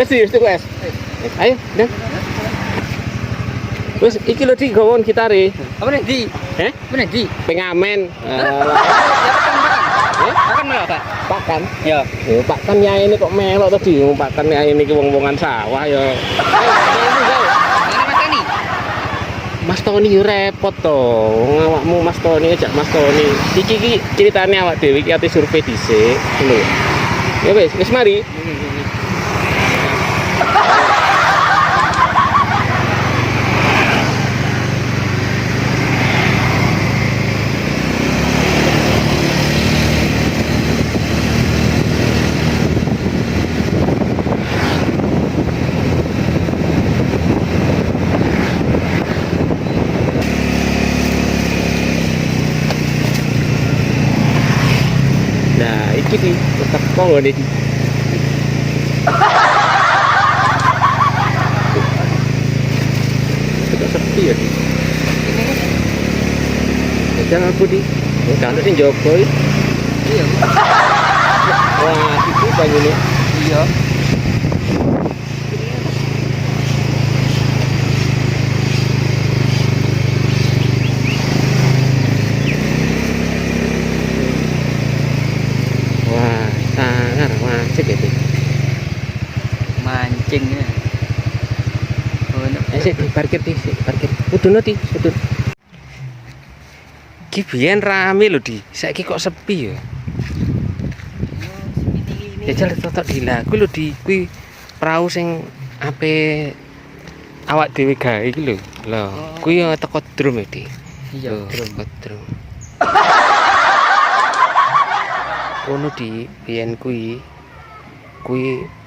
Wis wes. Ayo, Dan. Wis iki lho Dik gawon gitare. Apa nih di? Heh? Apa nih di? Pengamen. Makan malah Pak. Pak kan? Ya. Yo Pak kan ya ini kok melok tadi Pak kan ya ini ki wong-wongan sawah ya. Mana Mas Tani? Mas Tony yo repot to. Wong awakmu Mas Tony ajak Mas Tony. Iki ceritane awak dhewe iki ate survei dhisik, lho. Ya wis mari. Nah, iki di tetep monggo di. Sudah sepi ya di. Jangan aku di. Kan sing jogo iki. Iya. Wah, itu banyune. Iya. Wah, sangar asik itu. Mancing ya. Oh, Sik diparkir di, parkir. Kuduno di, kudu. Ki biyen rame lho di. Saiki kok sepi ya. Jajal totok dila. Kuwi lho di, kuwi perahu sing ape awak dhewe gawe iki lho. Lho, kuwi ya teko drum ya di. Iya, teko drum. Ono di biyen kuwi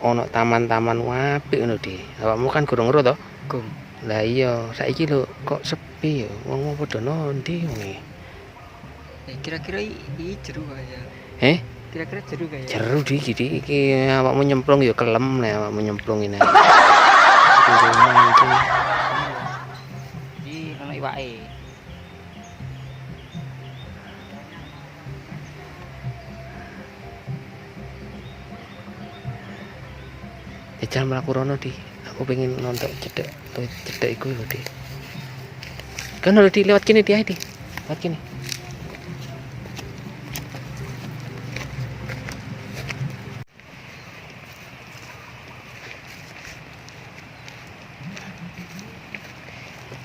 ana taman-taman apik ngono di. Awakmu kan gurung ero to? Gum. Lah iya, saiki lho kok sepi ya. Wong padha nondi wong. Kira-kira i jeru kaya. Eh? Kira-kira jeru kaya. Jeru di iki awakmu nyemplung ya kelem nek awakmu nyemplung ini. Mancing. Iki ana iwake. Jajal mlaku rono di. Aku pengen nonton cedek iku lho di. Kan lho di lewat kene di ae di. Lewat kene.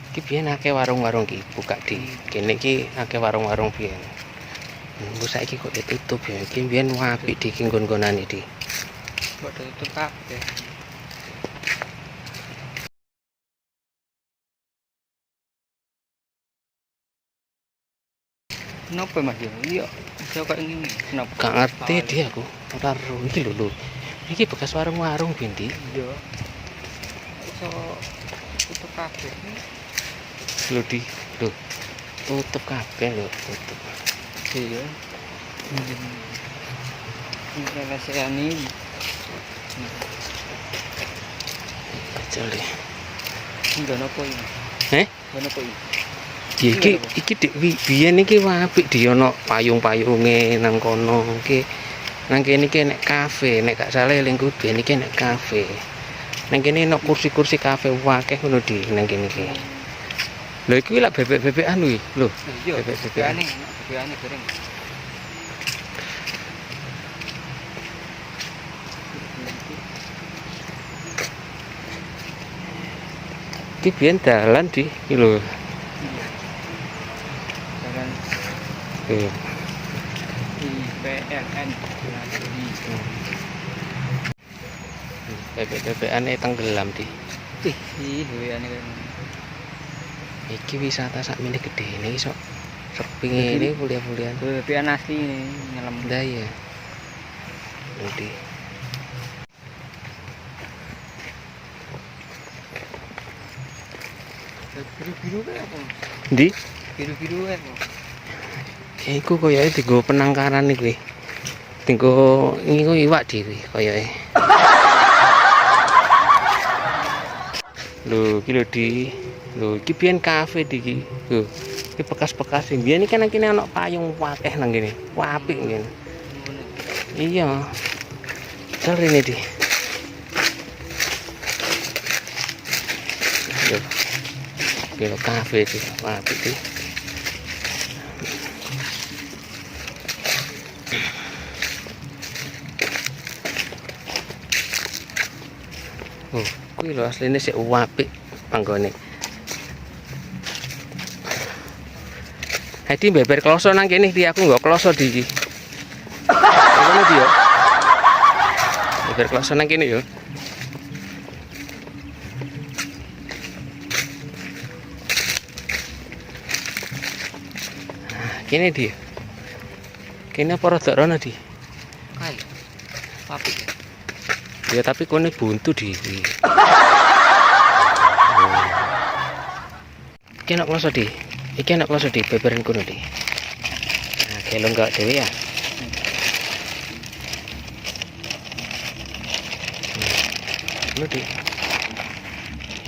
Iki biyen akeh warung-warung ki buka di kene iki akeh warung-warung biyen. Mbok saiki kok ditutup ya. Iki biyen apik di nggon-nggonane di. Kok tutup kabeh. Kenapa Mas yo? Iya, iso kok ngene. Kenapa? Gak ngerti dia aku. Ora ro iki lho. Iki bekas warung-warung Bindi. Iya. Iso tutup kabeh. Lho di. Lho. Tutup kabeh lho, tutup. Iya. Ini rasane. Jajal di. Enggak napa iki. Enggak napa iki. Iki dik biyen iki apik di ono payung-payunge nang kono iki. Nang kene iki nek kafe, nek gak salah eling kuwi biyen iki nek kafe. Nang kene ono kursi-kursi kafe akeh ngono di nang kene iki. Lho iki lak bebek-bebekan kuwi. Lho, bebek-bebekan. Bebekane bareng. Iki biyen dalan di iki lho. Jalan Iya. IPLN. Bebek-bebekane tenggelam di. Ih, weane kan. Iki wisata sakmene gedene iso sepi ngene kuliah-kuliah. Bebekan asli ini nyelam. Lah ya. Nanti. Biru-biru kayak apa? Ndi? Biru-biru kayak apa? Iku koyoke dienggo penangkaran iki. Dienggo iku iwak dhewe koyoke. Lho, iki lho di. Lho, iki biyen kafe iki. Lho, iki bekas-bekas sing biyen iki kan kene ana payung akeh nang kene. Wah, apik ngene. Iya. Jal rene di. Yo. Kilo kafe sih, apik sih. Oh, kuwi lho asline sik apik panggone. Hadi beber kloso nang kene iki aku nggo kloso di iki. Ngono di yo. Beber kloso nang kene yo. Kene dia. Kene apa rada rono di? Kai. Papi. Ya tapi kone buntu di. Iki enak kloso di. Iki enak kloso di beberan kono di. Nah, kelong gak dhewe ya. Ngono di.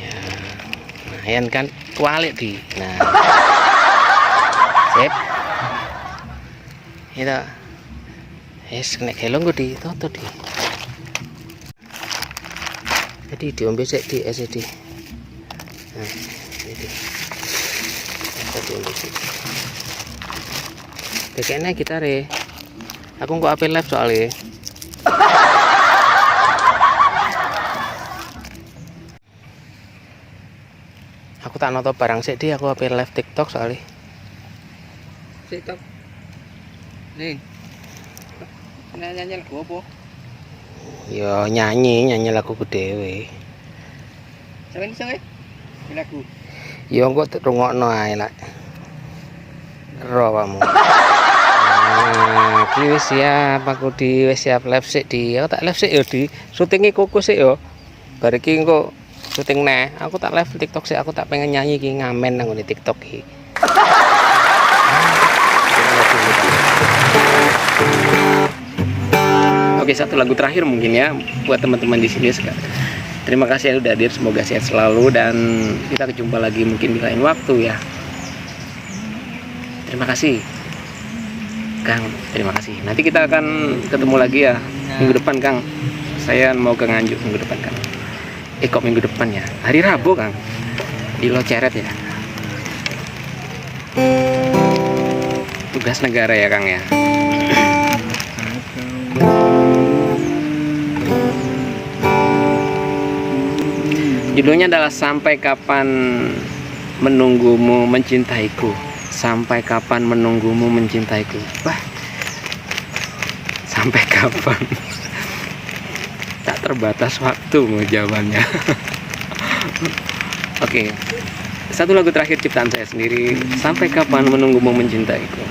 Ya. Lumayan kan kualik di. Nah. Sip. Itu. Nek kelong gue di toto di. Jadi diombe sik di SD. Nah, ini. Kayaknya gitare. Aku kok apel live soalnya. Aku tak noto barang sih di aku apel live TikTok soalnya. TikTok. Nih. Nyanyi lagu apa? Yo nyanyi lagu dhewe. Sampeyan iso nggih? Lagu. Yo engko rungokno ae lak. Ro kamu. Nah, iki wis siap aku wis siap live sik di. Aku tak live sik yo di. Syutinge koko sik yo. Bar iki engko syuting neh. Aku tak live TikTok sik aku tak pengen nyanyi iki ngamen nang ngene TikTok iki. Oke, satu lagu terakhir mungkin ya buat teman-teman di sini sekarang. Terima kasih yang udah hadir, semoga sehat selalu dan kita berjumpa lagi mungkin di lain waktu ya. Terima kasih Kang, terima kasih. Nanti kita akan ketemu lagi ya minggu depan Kang. Saya mau ke Nganjuk minggu depan Kang. Kok minggu depan ya? Hari Rabu Kang. Di Loceret ya. Tugas negara ya Kang ya. Judulnya adalah Sampai Kapan Menunggumu Mencintaiku. Sampai kapan menunggumu mencintaiku. Wah, sampai kapan? Tak terbatas waktu mau jawabannya. Oke, satu lagu terakhir ciptaan saya sendiri. Sampai kapan menunggumu mencintaiku.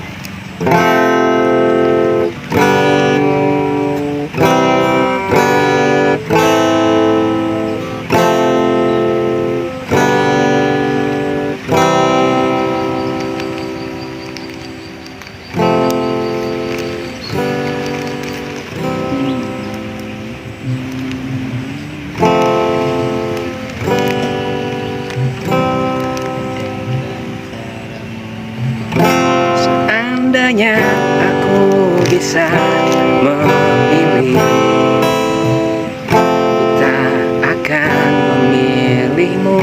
Seandainya aku bisa memilih, ku tak akan memilihmu.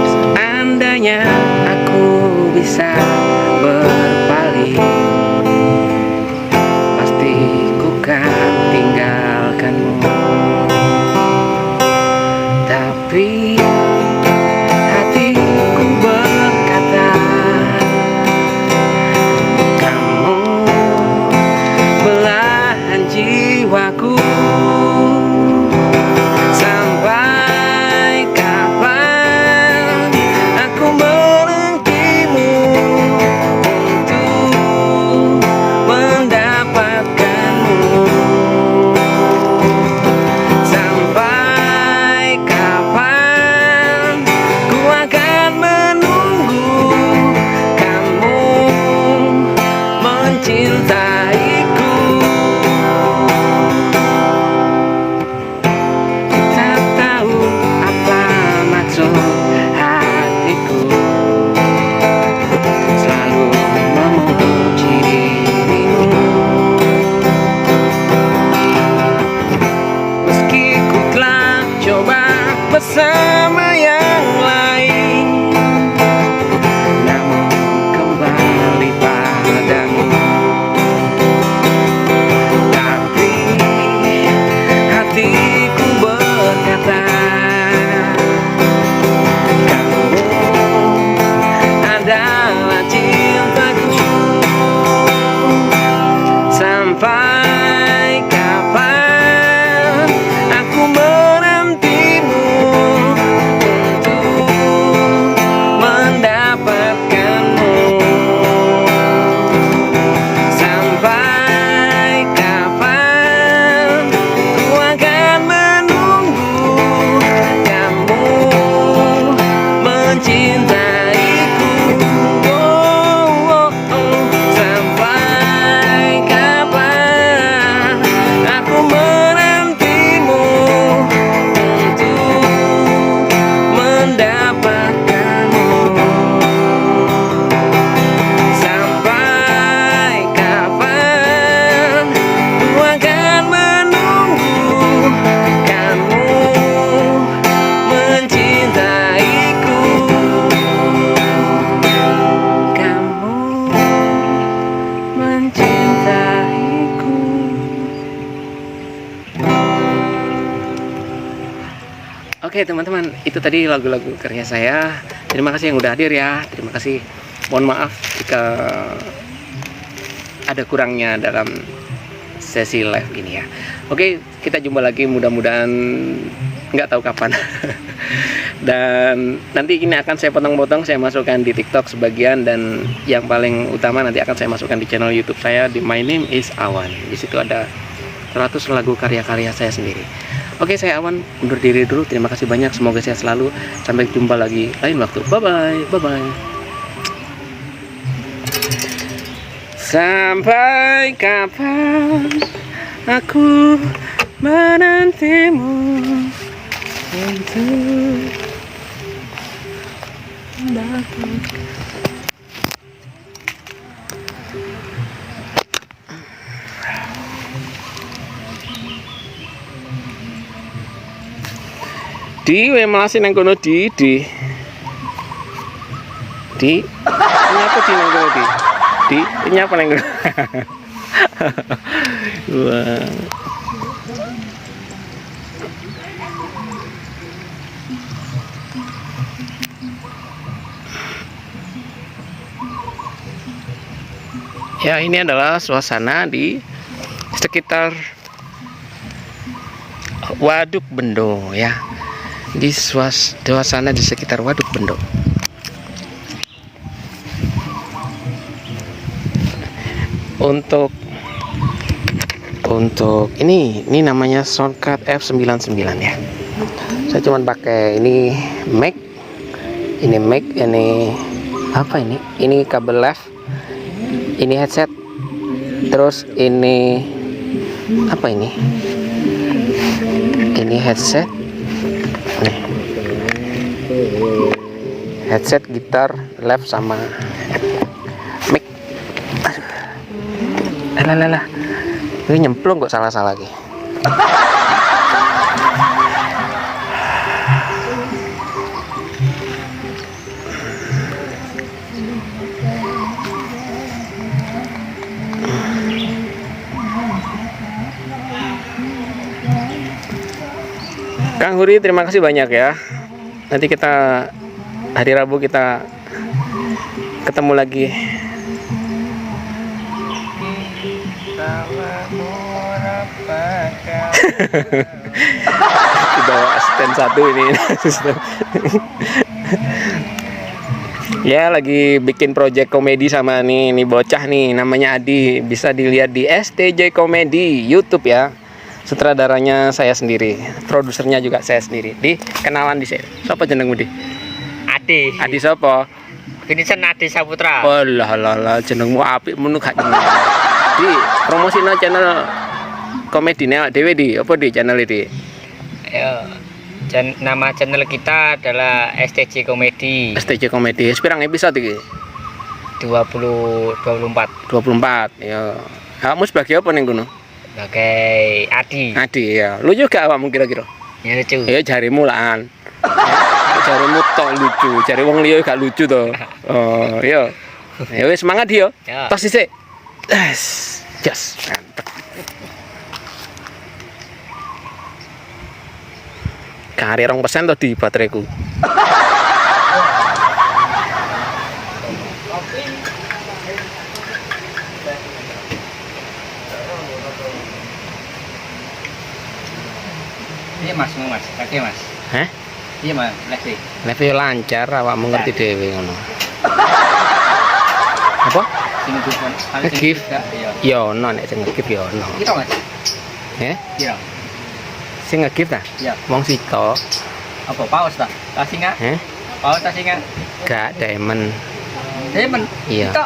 Seandainya aku bisa berpaling, pasti ku kan tinggalkanmu. Tapi hatiku berkata, kamu belahan jiwaku. Sampai kapan aku menantimu untuk mendapatkanmu. Sampai kapan bersama yang lain, namun kembali padamu. Tapi hatiku berkata, kamu adalah cintaku. Sampai kapan aku menantimu untuk mendapatkanmu? Sampai kapan ku akan menunggu kamu mencintaiku? Sampai kapan aku menantimu untuk mendapatkanmu? Sampai kapan ku akan menunggu kamu mencintaiku? Kamu mencintaiku. Oke teman-teman, itu tadi lagu-lagu karya saya. Terima kasih yang udah hadir ya. Terima kasih. Mohon maaf jika ada kurangnya dalam sesi live ini ya. Oke, kita jumpa lagi, mudah-mudahan nggak tahu kapan. Dan nanti ini akan saya potong-potong, saya masukkan di TikTok sebagian, dan yang paling utama nanti akan saya masukkan di channel YouTube saya di My Name is Awan. Di situ ada 100 lagu karya-karya saya sendiri. Oke, saya Awan undur diri dulu. Terima kasih banyak, semoga sehat selalu. Sampai jumpa lagi lain waktu. Bye bye. Bye bye. Sampai kapan aku menantimu untuk dapat. Di masih nang kono di nyapa di nang kono di nyapa nang kono. Wah. Ya, ini adalah suasana di sekitar Waduk Bendo ya. Di suasana di sekitar Waduk Bendo. Untuk ini namanya Soundcard F99 ya. Saya cuma pakai ini mic, ini apa ini? Ini kabel left, ini headset, terus ini apa ini? Ini headset. Nih. Headset, gitar, left sama mic. Alah. Ini nyemplung kok salah-salah lagi. Kang Huri, terima kasih banyak ya. Nanti kita hari Rabu kita ketemu lagi. Dibawa asisten satu ini. Ya, lagi bikin project komedi sama nih bocah nih, namanya Adi. Bisa dilihat di STJ Komedi YouTube ya. Sutradaranya saya sendiri, produsernya juga saya sendiri. Di kenalan di sini. Siapa jenengmu di? Adi siapa? Vincent Adi Saputra. Oh lah jenengmu apik menu gak jeneng. Di promosina channel komedinya dewe di apa di channel ini? Nama channel kita adalah STJ Komedi. STJ Komedi. Sepirang episode iki? 24. Ya. Kamu sebagai apa ning kono? Sebagai Adi ya. Lu juga awakmu kira-kira? Ya lucu. Ya jarimu lah. Jarimu tok lucu, jari wong liya gak lucu to. Oh, iya. Ya wis semangat yo. Ya. Tos sisik. Jas, mantep. Kari 2% to di bateraiku. Iya mas, kakek mas. Hah? Iya mas, lagi. Level lancar awakmu ngerti dhewe ngono. Apa? Sini bukan. Nge-gift. Iya. Ya ono nek sing nge-gift ya ono. Kita mas. Heh? Iya. Sing nge-gift ta? Iya. Wong sito. Apa paus tak? Kasih nggak? Heh? Paus kasih nggak? Gak diamond. Diamond. Iya. Kita.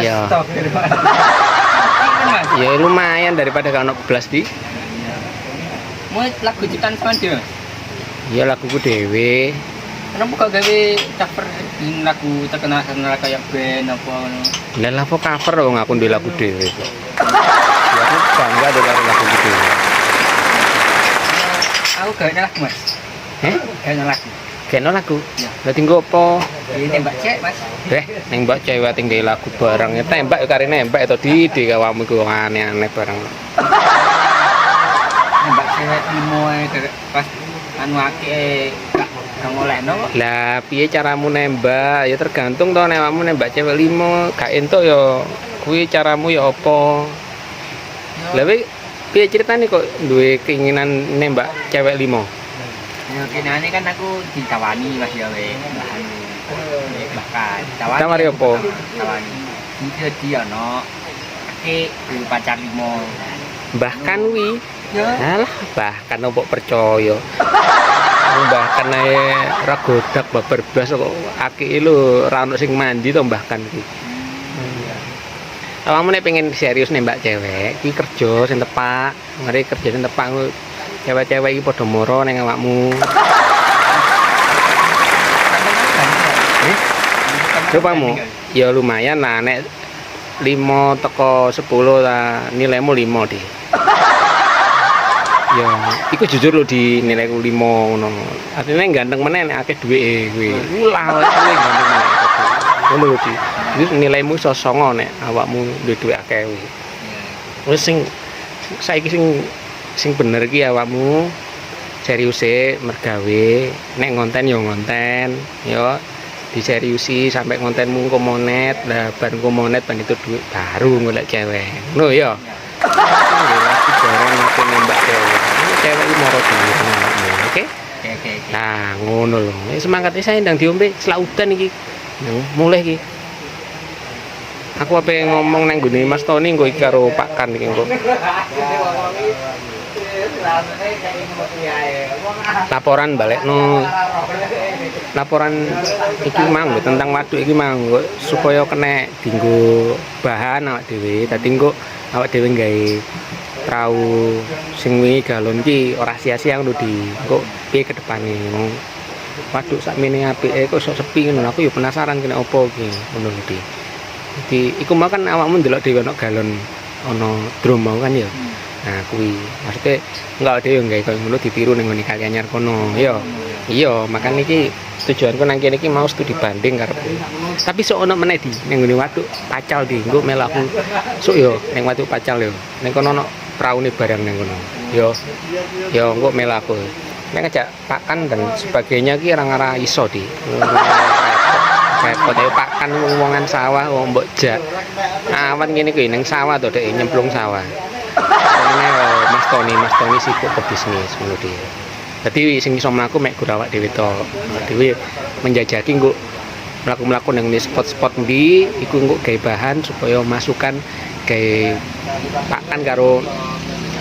Iya. Astagfirullah. Diamond mas. Ya lumayan daripada gak ono belas di. Mau lagu ciptaan sama dia. Ya laguku dhewe. Kenapa gak gawe cover lagu terkenal kayak band apa ngono? Lah apa cover wong aku duwe lagu dhewe kok. Ya aku bangga dengan lagu dhewe. Aku gak lagu mas. Heh? Gak lagu. Kena lagu. Iya. Lah tinggo apa? Ini mbak cek mas. Ning mbak cewek tinggal lagu bareng tembak kare nembak to didik awakmu ku aneh-aneh bareng. Mbak cewek limo pas anu akeh gak ngolehno kok. Lah piye caramu nembak? Ya tergantung to nek awakmu nembak cewek 5 gak entuk ya kuwi caramu ya apa. Lah piye ceritane kok duwe keinginan nembak cewek 5? Ya kenane kan aku ditawani mas ya we bahan bahkan Tawari apa? Tawani. Dia ono akeh pacar 5. Bahkan wi Ya. alah bahkan opo percaya. Bahkan ae ra godak babar blas kok akeh lho ra ono sing mandi to bahkan iki. Awakmu nek pengen serius nembak cewek, iki kerja sing tepak, ngeri kerja sing tepak cewek-cewek iki padha moro ning awakmu. Rupamu? Ya lumayan lah nek 5 teko 10 ta nilaimu 5 deh. Ya, iku jujur lho di nilaiku 5 ngono. Artine ganteng meneh nek akeh duwike kuwi. Ulah kuwi ganteng meneh. Ngono lho di. Iki nilaimu iso 9 nek awakmu duwe duwik akeh kuwi. Wis sing saiki sing bener iki awakmu serius mergawe, nek ngonten ya ngonten, ya diseriusi sampai kontenmu komonet, lah bar komonet ban itu duit baru golek cewek. Ngono ya. Barang aku nembak cewek. Cewek iki moro dhewe awakmu, oke? Oke. Nah, ngono lho. Semangat saya ndang diombe selaudan iki. Mulai iki. Aku ape ngomong nang gone Mas Tony engko iki karo Pak Kan iki engko. Laporan balekno. Laporan iki mang tentang waduk iki mang supaya kena dienggo bahan awak dhewe. Dadi engko awak dhewe gawe prau sing wingi galon iki ora sia-sia ngono di. Engko piye ke depane waduk sakmene apike kok sok sepi ngono. Aku ya penasaran kena opo iki ngono iki. Jadi iku mau kan awakmu ndelok dhewe ana galon ana drum mau kan ya. Nah kuwi maksudnya enggak dhewe gawe koyo ngono ditiru ning ngene kali anyar kono. Iya, makan iki tujuanku nang kene iki mau studi banding karepku. Tapi sok ono meneh di ning ngene waduk Pacal di engko melu aku. Sok yo ning waduk Pacal yo. Ning kono ono praune barang ning kono. Yo engko melu aku. Nek ngajak pakan dan sebagainya ki ora iso di. Repot ae pakan wong-wongan sawah wong mbok jak. Awan ngene kuwi ning sawah to dek nyemplung sawah. Ngene Mas Tony sibuk ke bisnis ngono di. Dadi sing iso mlaku mek gur awak dhewe to. Dhewe menjajaki engko mlaku-mlaku nang spot-spot ndi iku engko gawe bahan supaya masukan gawe pakan karo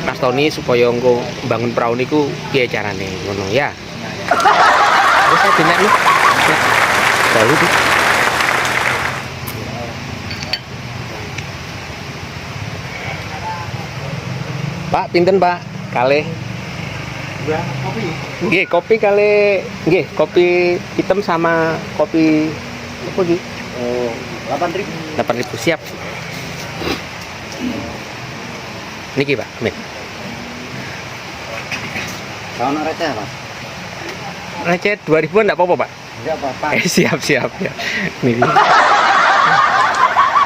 Mas Tony supaya engko bangun perahu niku piye carane ngono ya. Wis saya dengar nih. Lalu di Pak, pinten Pak? Kalih. Kopi. Nggih, kopi kalih. Nggih, kopi hitam sama kopi apa iki? Oh, 8.000. 8.000 siap. Niki Pak, amin. Kalau nak receh, Mas. Receh 2.000-an enggak apa-apa, Pak? Enggak apa-apa. Siap siap ya. Niki.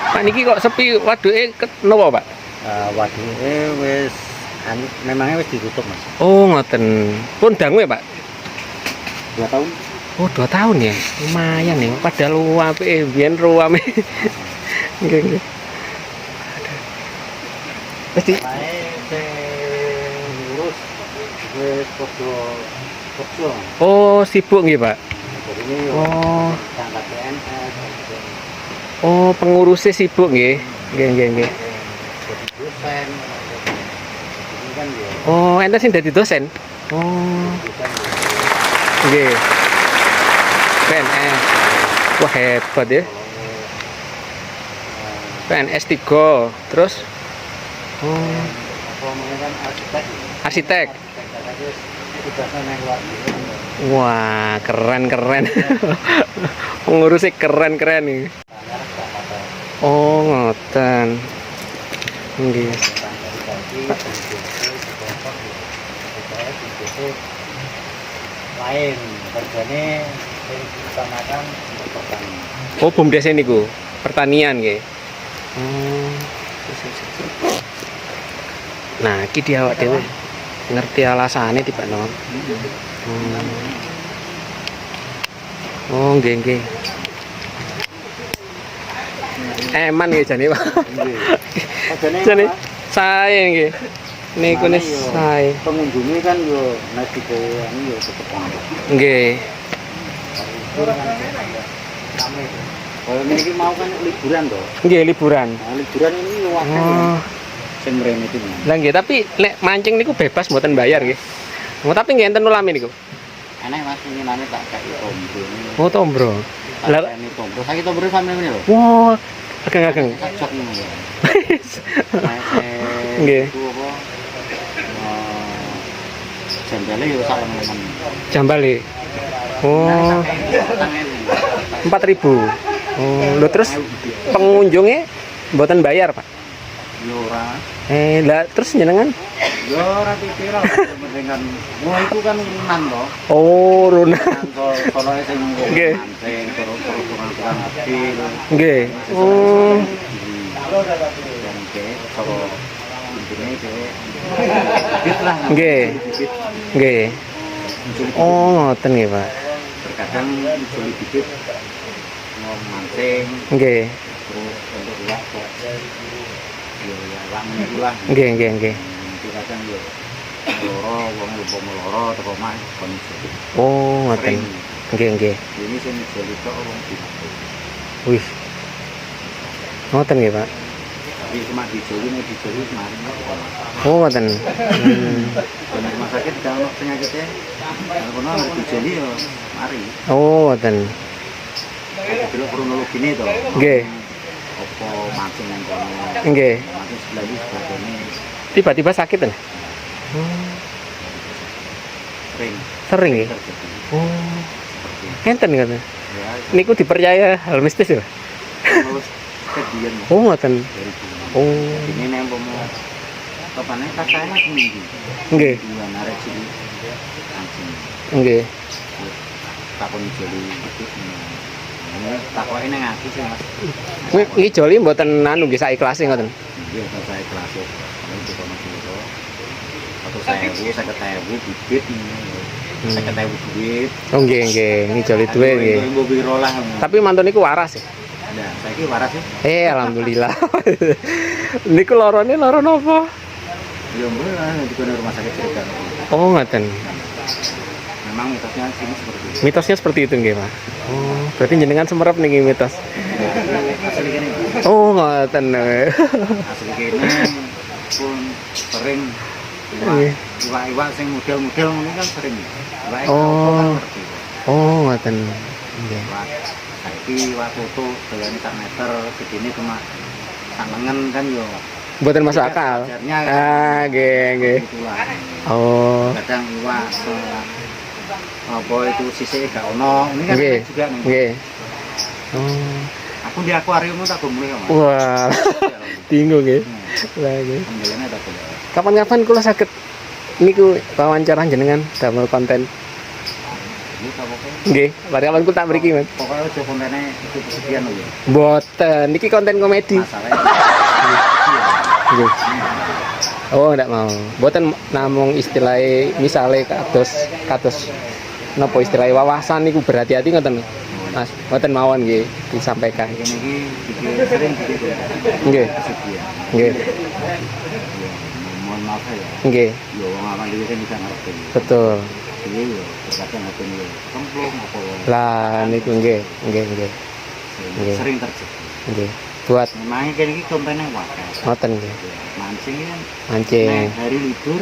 Pak niki kok sepi waduke kenapa, Pak? Waduhe wis memangnya wis ditutup, Mas. Oh, ngoten. Pun dangu ya, Pak? 2 tahun. Oh, 2 tahun ya. Lumayan nih. Padahal apike biyen ruame. Nggih, nggih. Wis di Ngurus wis podo. Oh, sibuk nggih, Pak. Jadi ini Oh. tanggal PNS. Oh, pengurusnya sibuk nggih. Nggih, nggih, nggih. Jadi dosen. Ini kan ya Oh, enten sing dadi dosen. Oh, dosen. nggih. PNS. Wah, hebat ya. PNS 3. Terus oh, Apa namanya kan arsitek. arsitek. Tugasnya yang luar negeri. Wah, keren. Pengurusnya keren nih. Oh, ngoten. Nggih. Lain kerjanya yang diutamakan untuk pertanian. Oh, BUMDes niku. Pertanian nggih. Oh. Nah, iki dia awak dhewe ngerti alasane tiba non. Oh, nggih nggih. Eman nggih jane, Pak. Jane sae nggih. Niku nis sae. Pengunjungnya kan yo nasi goreng yo tetep ono. Nggih. Kalau ini mau kan liburan toh. Nggih liburan. Nah, liburan ini yo akeh. Oh. Sing mrene iki. Lah nggih, tapi nek mancing niku bebas mboten bayar nggih. Oh, tapi nggih enten ulame niku. Aneh Mas ini nane tak kayak tombro. Oh, tombro. Lah Ini tombro. Saiki tombro sampe ngene lho. wah, ageng-ageng. Cocok ngono ya. Nggih. Itu apa? Jambale yo sak temen. Jambale. Oh, 4.000. Oh, lho terus pengunjungnya mboten bayar, Pak. Yo ora. Lah terus jenengan? Yo ora pikir lah pentingan. Wah itu kan urunan toh. Oh, Runa. Kalau sing Nggih. mancing terus kurang kecil. Nggih. Oh, Dan ke kalau intine ke bibit lah. Nggih. Bibit. nggih. Mencuri bibit. Oh, ngoten nggih, Pak. Terkadang mencuri bibit mau mancing Nggih. terus untuk ulah kok. Yo ya wang itulah. Nggih, nggih, nggih. Kadang yo loro wong lupa meloro teko omah kon jadi. Oh, ngoten. Nggih, nggih. Ini sing jadi tok wong dina. Wih. Ngoten nggih, Pak. Tapi cuma dijoli kemarin kok ora. Oh, ngoten. Kalau rumah sakit kalau penyakitnya kalau kono dijoli yo mari. Oh, ngoten. Ada dulu kronologi ini toh. Nggih. Apa mancing nang kono. Nggih. Mancing sebelah iki sebagainya Tiba-tiba sakit kan? sering Sering nggih. terjadi Oh, seperti itu. enten ngoten. Ya, Niku dipercaya hal mistis ya? terus kejadian Oh, ngoten. dari dulu. Oh, Ini nek umpama kapannya kasane seminggu. nggih. Dua narek sini mancing. Nggih. Takon joli itu. Ini takoke nang aku sih Mas. Ngijoli mboten anu nggih saiklase ngoten. Iya, saya kelas itu. Kalau itu kono dulu. Atau saya ketahui bibit ini. Saya ketahui duit. Oh, nggih, nggih. Ngijoli duwe nggih. Ibu biro lah. Tapi mantun niku waras ya? Nah, saya ki waras sih. Alhamdulillah. Niku lorone loro napa? Ya mbak lah, di rumah sakit cerita. Oh, ngoten. Memang mitosnya sini seperti itu. Mitosnya seperti itu nggih, Pak. Oh, berarti jenengan semerap niki mitos. Asli gini. Oh, ngoten. Asli gini pun sering Iya. iwak-iwak sing model-model ini kan sering. Iwak Oh. kan ngerti. Oh, ngoten. Nggih. Iwak saiki iwak foto dalane sak meter, gedene cuma sak lengan kan yo. Mboten masuk akal. Wajarnya kan. Ah, nggih, nggih. Itulah. Oh, Kadang iwak apa itu sisik gak ono. Ini kan nggih. juga nih. Nggih. Oh. Aku di akuarium tak gumule kok. Mas. Wah, bingung nggih. Lah nggih. Panggilannya tak boleh. Kapan-kapan kula saged niku wawancara jenengan damel konten. kita pokoknya. Nggih, pada kapan ku tak mriki, Mas. Pokoknya aja kontennya itu sekian lho ya. Mboten, niki konten komedi. Masalahnya Nggih. Oh, ndak mau. Mboten namung istilah misale kados napa istilah wawasan niku berhati-hati ngoten. Mas, mboten mawon nggih disampaikan. ini sering gitu. Nggih. Sekian. Nggih. Mohon maaf ya. Nggih, Yo wong awak dhewe kan bisa ngerti. betul. Iya yo, terkadang ngoten yo. Kemplung apa Lah niku nggih. Nggih. sering terjadi. Nggih. Buat Memangnya kan ini kontennya wakil. ngoten nggih. Mancing kan. Mancing. Nah, hari libur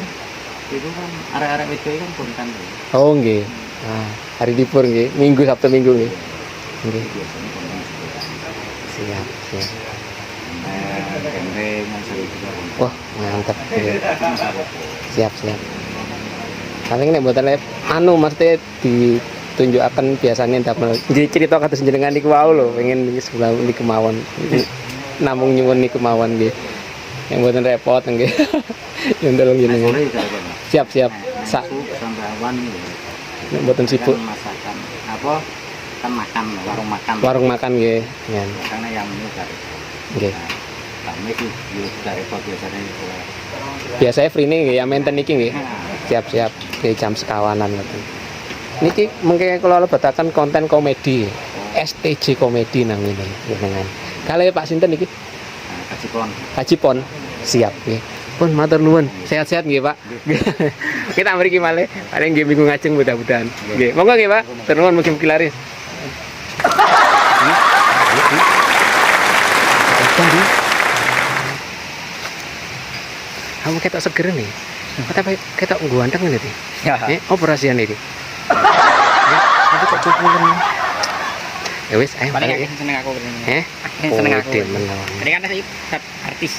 itu kan arek-arek wedok kan konten lho. Oh nggih. Nah, hari libur nggih, Minggu Sabtu Minggu nggih. Nggih. Biasanya konten seperti itu. Siap. Camping yang sering juga konten. Wah, mantap. Nggih. Siap. Paling nek mboten anu mesti ditunjukaken biasanya damel nggih cerita kados jenengan niku wau lho, pengen sebelah niku mawon. Namung nyuwun niku mawon nggih. Yang mboten repot nggih. Yang tolong Nah, jenengan. sore juga ada, Pak. Siap. Sak Masuk sampai awan ya. nek mboten sibuk. Kan masakan apa? Kan makan warung makan. Warung makan nggih. Ngen. Karena yang ini dari. Nggih. Kami sih dari repot biasanya itu. Biasanya free nih nggih, ya menten niki nggih. Siap. Di jam sekawanan ngoten. Niki mengke kula lebetaken konten komedi. STJ komedi nang ngene jenengan. Kalih Pak sinten niki? Kacipon. Kacipon. Siap nggih. Pun matur nuwun. Sehat-sehat nggih, Pak. Kita mriki malih. Paling nggih minggu ngajeng mudah-mudahan. Nggih. Monggo nggih, Pak. Matur nuwun mugi-mugi laris. Kamu ketok seger nih. Tapi ketok ganteng ngene iki. Ya. Operasian iki. Tapi kok kupulen. Ya wis, ayo. Paling balik. akeh seneng aku ini. Eh? Seneng aku. Demen lawan. Ini kan saya artis.